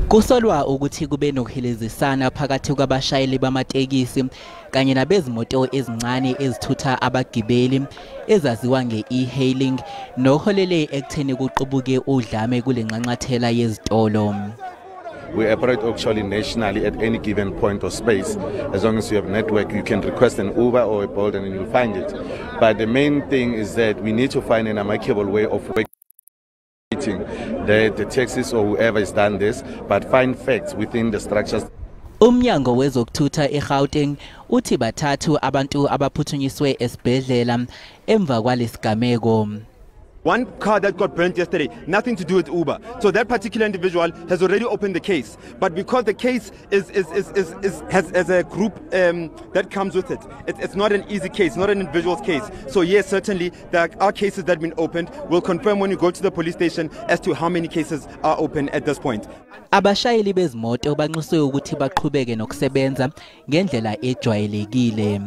Kusolwa ukuthi kube nokuhelezisana phakathi kwabashayeli bamatekisi kanye nabezimoto ezincane ezithutha abagibeli ezaziwa nge-e-hailing noholele ekutheni kuqubuke udlame kule nqanqathela yezitolo. We operate actually nationally at any given point or space. As long as you have network, you can request an Uber or a Bolt and you'll find it. But the main thing is that we need to find an amicable way of the taxis or whoever has done this, but find facts within the structures. Umnyango wezokuthutha eGauteng uthi bathathu abantu abaphuthunyiswe esibhedlela emva kwalesigameko. One car that got burnt yesterday, nothing to do with Uber. So that particular individual has already opened the case. But because the case has a group that comes with it, it's not an easy case, not an individual's case. So yes, certainly there are cases that have been opened. We'll confirm when you go to the police station as to how many cases are open at this point. Abashayeli bezimoto banxuswe ukuthi baqhubeke nokusebenza ngendlela ejwayelekile.